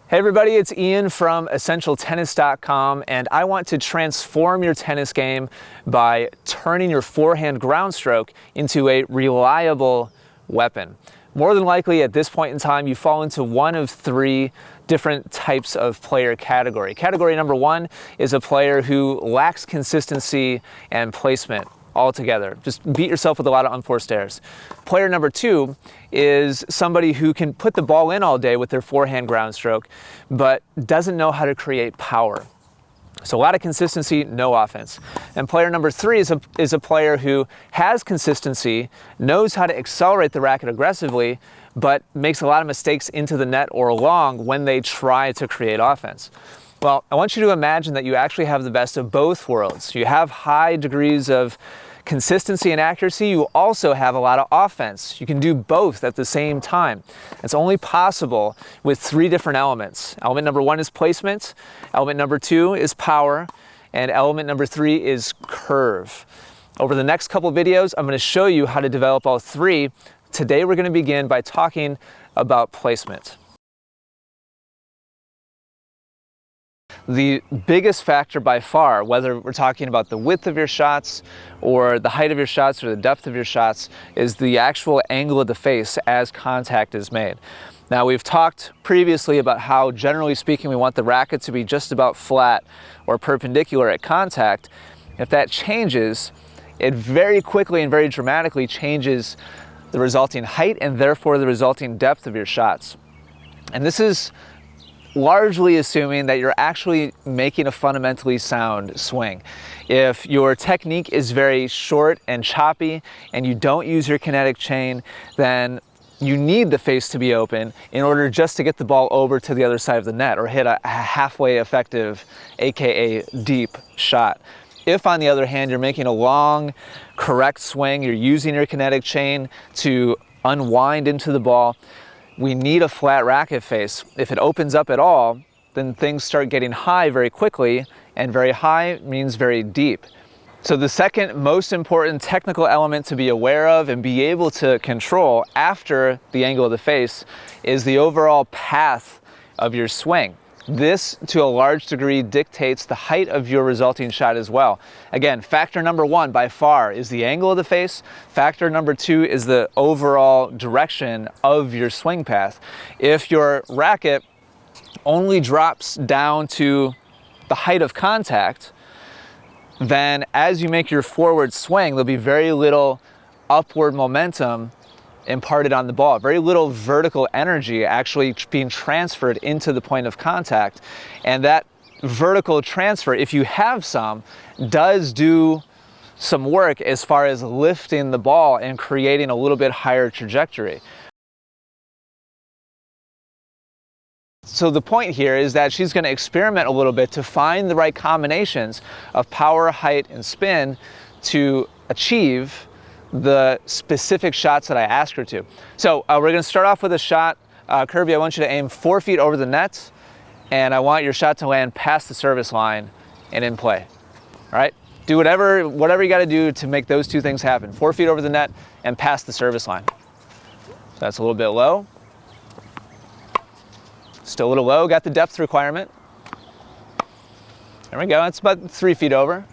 Hey everybody, it's Ian from EssentialTennis.com, and I want to transform your tennis game by turning your forehand ground stroke into a reliable weapon. More than likely at this point in time, you fall into one of three different types of player category. Category number one is a player who lacks consistency and placement altogether. Just beat yourself with a lot of unforced errors. Player number two is somebody who can put the ball in all day with their forehand ground stroke, but doesn't know how to create power. So a lot of consistency, no offense. And player number three is a player who has consistency, knows how to accelerate the racket aggressively, but makes a lot of mistakes into the net or long when they try to create offense. Well, I want you to imagine that you actually have the best of both worlds. You have high degrees of consistency and accuracy. You also have a lot of offense. You can do both at the same time. It's only possible with three different elements. Element number one is placement. Element number two is power. And element number three is curve. Over the next couple of videos, I'm going to show you how to develop all three. Today, we're going to begin by talking about placement. The biggest factor by far, whether we're talking about the width of your shots or the height of your shots or the depth of your shots, is the actual angle of the face as contact is made. Now, we've talked previously about how, generally speaking, we want the racket to be just about flat or perpendicular at contact. If that changes, it very quickly and very dramatically changes the resulting height and therefore the resulting depth of your shots. And this is largely assuming that you're actually making a fundamentally sound swing. If your technique is very short and choppy and you don't use your kinetic chain, then you need the face to be open in order just to get the ball over to the other side of the net or hit a halfway effective, aka deep shot. If, on the other hand, you're making a long, correct swing, you're using your kinetic chain to unwind into the ball, we need a flat racket face. If it opens up at all, then things start getting high very quickly, and very high means very deep. So the second most important technical element to be aware of and be able to control after the angle of the face is the overall path of your swing. This, to a large degree, dictates the height of your resulting shot as well. Again, factor number one by far is the angle of the face. Factor number two is the overall direction of your swing path. If your racket only drops down to the height of contact, then as you make your forward swing, there'll be very little upward momentum imparted on the ball, very little vertical energy actually being transferred into the point of contact. And that vertical transfer, if you have some, does do some work as far as lifting the ball and creating a little bit higher trajectory. So the point here is that she's going to experiment a little bit to find the right combinations of power, height, and spin to achieve the specific shots that I ask her to. So we're going to start off with a shot. Kirby, I want you to aim 4 feet over the net, and I want your shot to land past the service line and in play. All right? Do whatever you got to do to make those two things happen. 4 feet over the net and past the service line. So that's a little bit low. Still a little low. Got the depth requirement. There we go. It's about 3 feet over.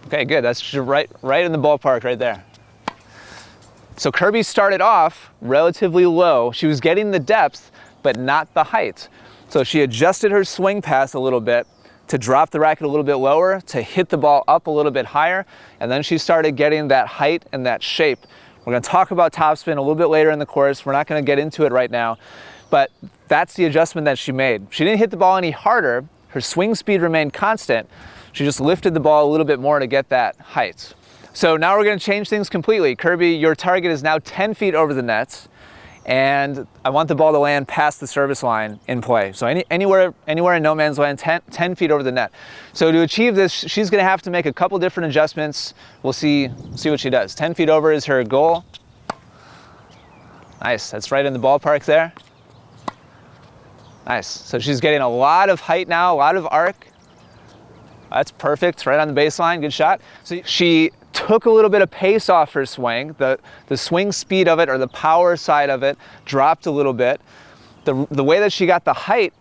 Okay, good. That's right in the ballpark right there. So Kirby started off relatively low. She was getting the depth, but not the height. So she adjusted her swing path a little bit to drop the racket a little bit lower, to hit the ball up a little bit higher, and then she started getting that height and that shape. We're going to talk about topspin a little bit later in the course. We're not going to get into it right now, but that's the adjustment that she made. She didn't hit the ball any harder. Her swing speed remained constant. She just lifted the ball a little bit more to get that height. So now we're going to change things completely. Kirby, your target is now 10 feet over the net, and I want the ball to land past the service line in play. So anywhere in no man's land, 10 feet over the net. So to achieve this, she's going to have to make a couple different adjustments. We'll see what she does. 10 feet over is her goal. Nice. That's right in the ballpark there. Nice. So she's getting a lot of height now, a lot of arc. That's perfect, right on the baseline, good shot. So she took a little bit of pace off her swing. The swing speed of it, or the power side of it, dropped a little bit. The way that she got the height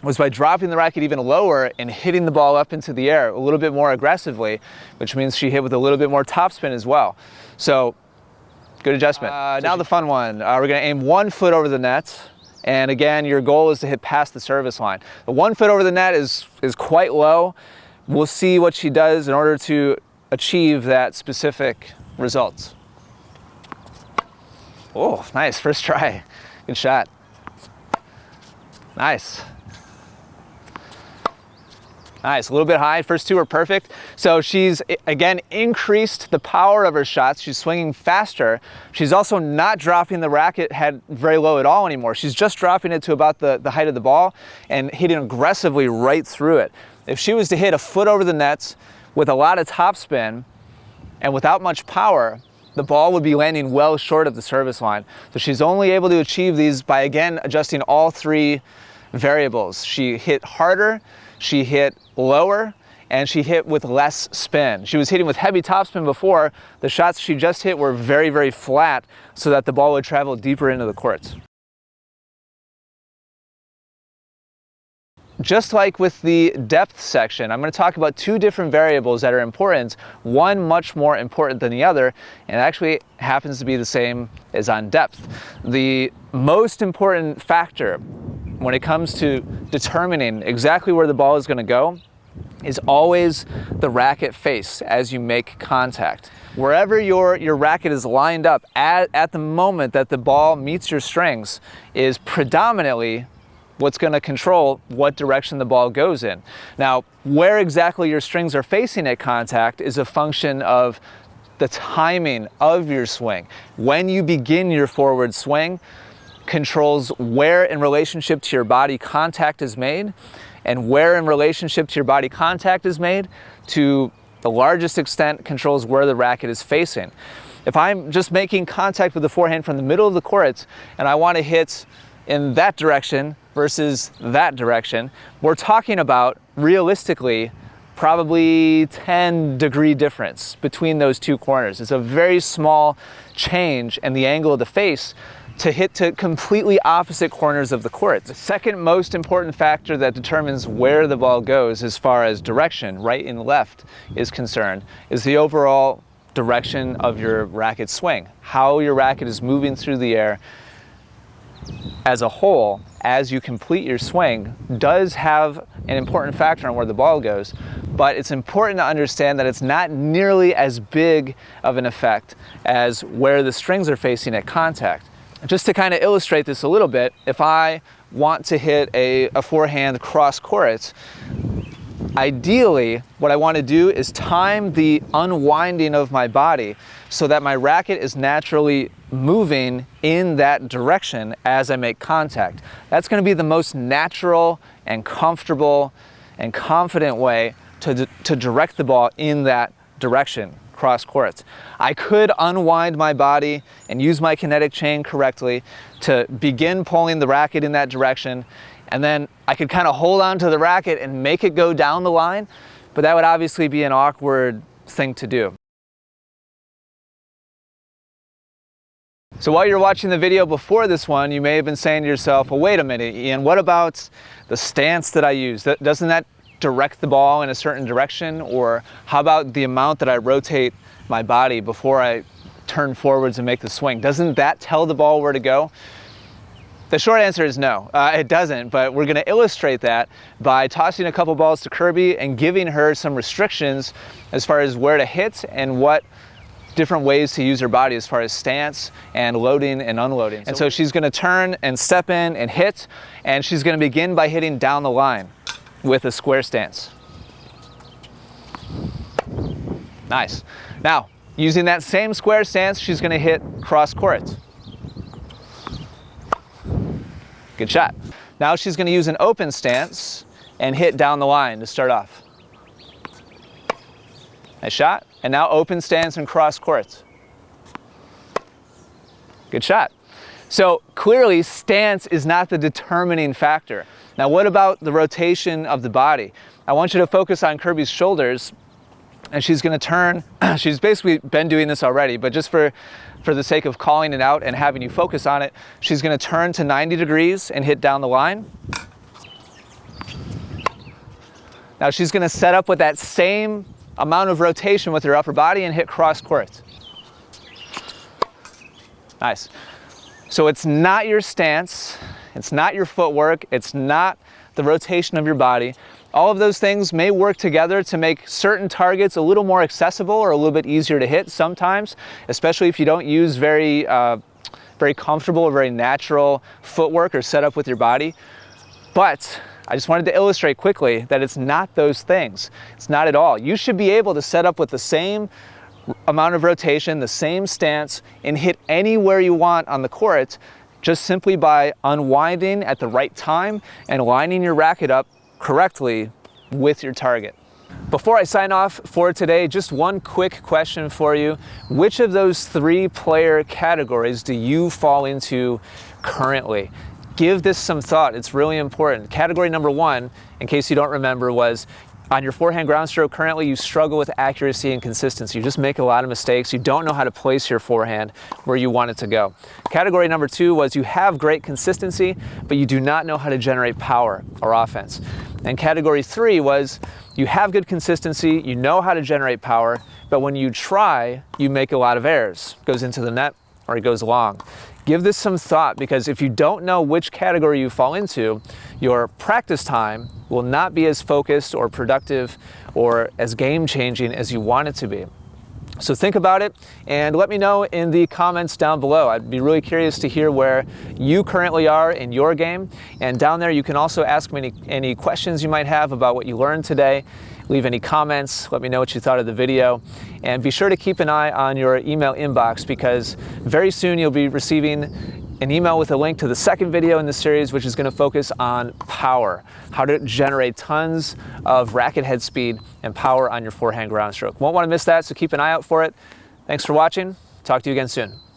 was by dropping the racket even lower and hitting the ball up into the air a little bit more aggressively, which means she hit with a little bit more topspin as well. So good adjustment. Now the fun one. We're going to aim 1 foot over the net. And again, your goal is to hit past the service line. The 1 foot over the net is quite low. We'll see what she does in order to achieve that specific results. Oh, nice, first try. Good shot. Nice. Nice, a little bit high, first 2 are perfect. So she's, again, increased the power of her shots. She's swinging faster. She's also not dropping the racket head very low at all anymore. She's just dropping it to about the height of the ball and hitting aggressively right through it. If she was to hit a foot over the nets with a lot of topspin and without much power, the ball would be landing well short of the service line. So she's only able to achieve these by, again, adjusting all 3 variables. She hit harder, she hit lower, and she hit with less spin. She was hitting with heavy topspin before. The shots she just hit were very, very flat so that the ball would travel deeper into the courts. Just like with the depth section, I'm going to talk about 2 different variables that are important, one much more important than the other, and it actually happens to be the same as on depth. The most important factor when it comes to determining exactly where the ball is going to go is always the racket face as you make contact. Wherever your racket is lined up at the moment that the ball meets your strings is predominantly what's going to control what direction the ball goes in. Now, where exactly your strings are facing at contact is a function of the timing of your swing. When you begin your forward swing controls where in relationship to your body contact is made, and where in relationship to your body contact is made to the largest extent controls where the racket is facing. If I'm just making contact with the forehand from the middle of the court and I want to hit in that direction versus that direction, we're talking about realistically probably 10-degree difference between those 2 corners. It's a very small change in the angle of the face to hit to completely opposite corners of the court. The second most important factor that determines where the ball goes as far as direction, right and left, is concerned, is the overall direction of your racket swing. How your racket is moving through the air as a whole as you complete your swing does have an important factor on where the ball goes, but it's important to understand that it's not nearly as big of an effect as where the strings are facing at contact. Just to kind of illustrate this a little bit, if I want to hit a forehand cross court, ideally what I want to do is time the unwinding of my body so that my racket is naturally moving in that direction as I make contact. That's going to be the most natural and comfortable and confident way to direct the ball in that direction cross court. I could unwind my body and use my kinetic chain correctly to begin pulling the racket in that direction, and then I could kind of hold on to the racket and make it go down the line, but that would obviously be an awkward thing to do. So while you're watching the video before this one, you may have been saying to yourself, well, wait a minute, Ian, what about the stance that I use? Doesn't that direct the ball in a certain direction? Or how about the amount that I rotate my body before I turn forwards and make the swing? Doesn't that tell the ball where to go? The short answer is no, it doesn't, but we're going to illustrate that by tossing a couple balls to Kirby and giving her some restrictions as far as where to hit and what different ways to use her body as far as stance and loading and unloading. And so she's going to turn and step in and hit, and she's going to begin by hitting down the line with a square stance. Nice. Now, using that same square stance, she's going to hit cross court. Good shot. Now she's going to use an open stance and hit down the line to start off. Nice shot. And now open stance and cross court. Good shot. So clearly stance is not the determining factor. Now what about the rotation of the body? I want you to focus on Kirby's shoulders, and she's going to turn. She's basically been doing this already, but just for for the sake of calling it out and having you focus on it, she's going to turn to 90 degrees and hit down the line. Now she's going to set up with that same amount of rotation with her upper body and hit cross court. Nice. So it's not your stance, it's not your footwork, it's not the rotation of your body. All of those things may work together to make certain targets a little more accessible or a little bit easier to hit sometimes, especially if you don't use very comfortable or very natural footwork or setup with your body. But I just wanted to illustrate quickly that it's not those things. It's not at all. You should be able to set up with the same amount of rotation, the same stance, and hit anywhere you want on the court just simply by unwinding at the right time and lining your racket up correctly with your target. Before I sign off for today, just one quick question for you. Which of those 3 player categories do you fall into currently? Give this some thought, it's really important. Category number 1, in case you don't remember, was on your forehand ground stroke. Currently you struggle with accuracy and consistency. You just make a lot of mistakes. You don't know how to place your forehand where you want it to go. Category number 2 was you have great consistency, but you do not know how to generate power or offense. And category 3 was you have good consistency, you know how to generate power, but when you try, you make a lot of errors. It goes into the net or it goes long. Give this some thought, because if you don't know which category you fall into, your practice time will not be as focused or productive or as game-changing as you want it to be. So think about it and let me know in the comments down below. I'd be really curious to hear where you currently are in your game. And down there you can also ask me any questions you might have about what you learned today. Leave any comments, let me know what you thought of the video, and be sure to keep an eye on your email inbox, because very soon you'll be receiving an email with a link to the second video in the series, which is going to focus on power, how to generate tons of racket head speed and power on your forehand ground stroke. Won't want to miss that, so keep an eye out for it. Thanks for watching. Talk to you again soon.